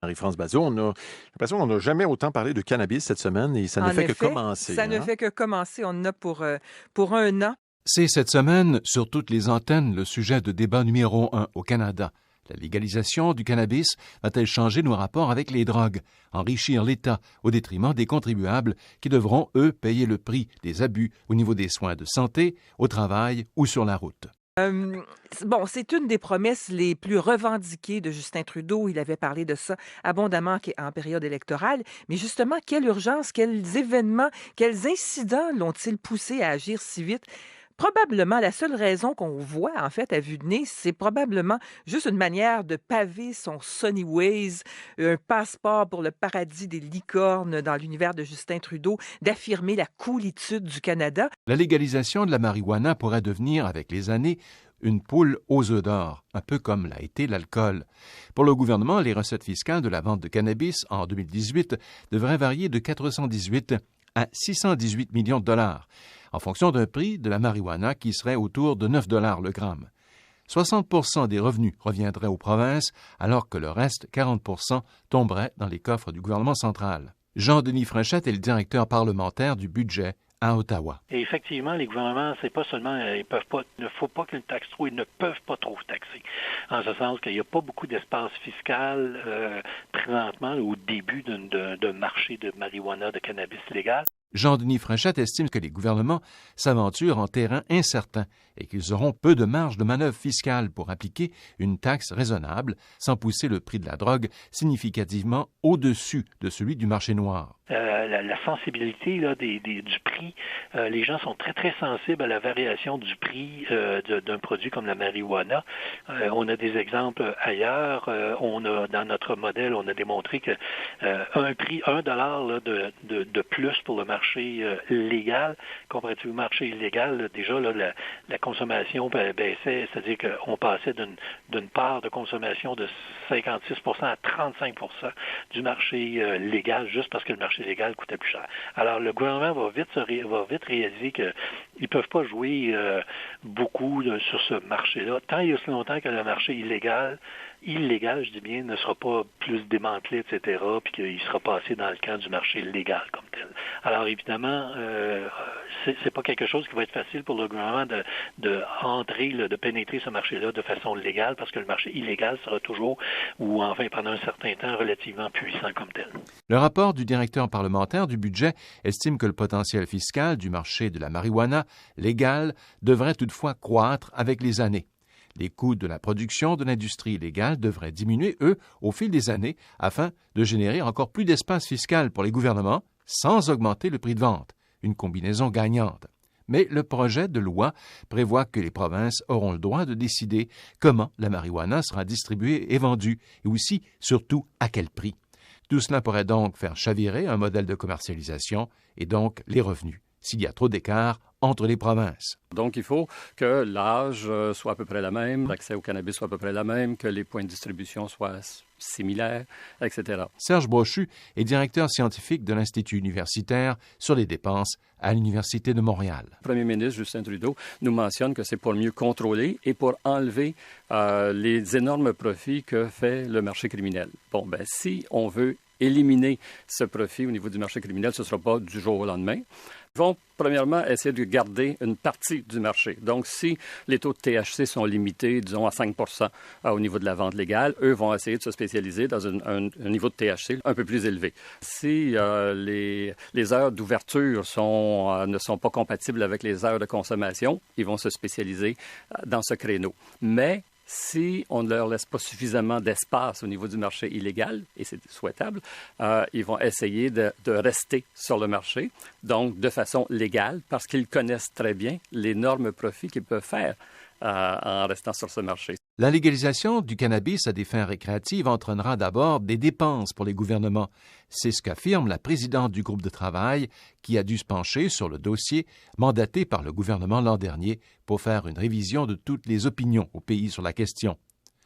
Marie-France Bazot, j'ai l'impression qu'on n'a jamais autant parlé de cannabis cette semaine et ça ne En fait que effet, commencer, ça ne hein? fait que commencer. On en a pour 1 an. C'est cette semaine, sur toutes les antennes, le sujet de débat numéro 1 au Canada. La légalisation du cannabis va-t-elle changer nos rapports avec les drogues, enrichir l'État au détriment des contribuables qui devront, eux, payer le prix des abus au niveau des soins de santé, au travail ou sur la route? Bon, c'est une des promesses les plus revendiquées de Justin Trudeau. Il avait parlé de ça abondamment en période électorale. Mais justement, quelle urgence, quels événements, quels incidents l'ont-ils poussé à agir si vite? Probablement, la seule raison qu'on voit, en fait, à vue de nez, c'est probablement juste une manière de paver son Sunny Ways, un passeport pour le paradis des licornes dans l'univers de Justin Trudeau, d'affirmer la coolitude du Canada. La légalisation de la marijuana pourrait devenir, avec les années, une poule aux œufs d'or, un peu comme l'a été l'alcool. Pour le gouvernement, les recettes fiscales de la vente de cannabis en 2018 devraient varier de 418 à 618 millions de dollars, en fonction d'un prix de la marijuana qui serait autour de 9 dollars le gramme. 60 des revenus reviendraient aux provinces, alors que le reste, 40 tomberait dans les coffres du gouvernement central. Jean-Denis Frenchette est le directeur parlementaire du budget à Ottawa. Et effectivement, les gouvernements, c'est pas seulement, il ne faut pas qu'ils taxent trop, ils ne peuvent pas trop taxer. En ce sens qu'il n'y a pas beaucoup d'espace fiscal présentement au début d'un marché de marijuana, de cannabis légal. Jean-Denis Frenchette estime que les gouvernements s'aventurent en terrain incertain et qu'ils auront peu de marge de manœuvre fiscale pour appliquer une taxe raisonnable sans pousser le prix de la drogue significativement au-dessus de celui du marché noir. La sensibilité là, du prix, les gens sont très, très sensibles à la variation du prix d'un produit comme la marijuana. On a des exemples ailleurs. Dans notre modèle, on a démontré que un prix, $1 là, de plus pour le marché légal, comparativement au marché illégal, là, déjà là, la consommation baissait, c'est-à-dire qu'on passait d'une part de consommation de 56% à 35% du marché légal, juste parce que le marché légal coûtait plus cher. Alors, le gouvernement va vite réaliser qu'ils ne peuvent pas jouer beaucoup sur ce marché-là, tant et aussi longtemps que le marché illégal, je dis bien, ne sera pas plus démantelé, etc., puis qu'il sera passé dans le camp du marché légal comme tel. Alors, évidemment, c'est pas quelque chose qui va être facile pour le gouvernement de pénétrer ce marché-là de façon légale, parce que le marché illégal sera toujours, ou enfin pendant un certain temps, relativement puissant comme tel. Le rapport du directeur parlementaire du budget estime que le potentiel fiscal du marché de la marijuana légale devrait toutefois croître avec les années. Les coûts de la production de l'industrie illégale devraient diminuer, eux, au fil des années, afin de générer encore plus d'espace fiscal pour les gouvernements, sans augmenter le prix de vente, une combinaison gagnante. Mais le projet de loi prévoit que les provinces auront le droit de décider comment la marijuana sera distribuée et vendue, et aussi, surtout, à quel prix. Tout cela pourrait donc faire chavirer un modèle de commercialisation et donc les revenus, s'il y a trop d'écart entre les provinces. Donc, il faut que l'âge soit à peu près la même, l'accès au cannabis soit à peu près la même, que les points de distribution soient similaires, etc. Serge Brochu est directeur scientifique de l'Institut universitaire sur les dépenses à l'Université de Montréal. Le premier ministre Justin Trudeau nous mentionne que c'est pour mieux contrôler et pour enlever les énormes profits que fait le marché criminel. Bon, ben si on veut éliminer ce profit au niveau du marché criminel, ce ne sera pas du jour au lendemain. Ils vont, premièrement, essayer de garder une partie du marché. Donc, si les taux de THC sont limités, disons, à 5 au niveau de la vente légale, eux vont essayer de se spécialiser dans un niveau de THC un peu plus élevé. Si les heures d'ouverture ne sont pas compatibles avec les heures de consommation, ils vont se spécialiser dans ce créneau. Mais si on ne leur laisse pas suffisamment d'espace au niveau du marché illégal, et c'est souhaitable, ils vont essayer de rester sur le marché, donc de façon légale, parce qu'ils connaissent très bien l'énorme profit qu'ils peuvent faire en restant sur ce marché. La légalisation du cannabis à des fins récréatives entraînera d'abord des dépenses pour les gouvernements. C'est ce qu'affirme la présidente du groupe de travail qui a dû se pencher sur le dossier mandaté par le gouvernement l'an dernier pour faire une révision de toutes les opinions au pays sur la question.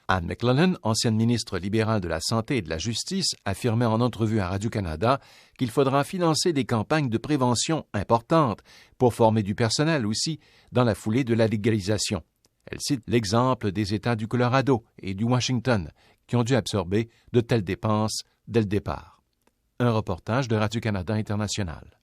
Anne McLennan, ancienne ministre libérale de la Santé et de la Justice, affirmait en entrevue à Radio-Canada qu'il faudra financer des campagnes de prévention importantes pour former du personnel aussi dans la foulée de la légalisation. Elle cite l'exemple des États du Colorado et du Washington, qui ont dû absorber de telles dépenses dès le départ. Un reportage de Radio-Canada International.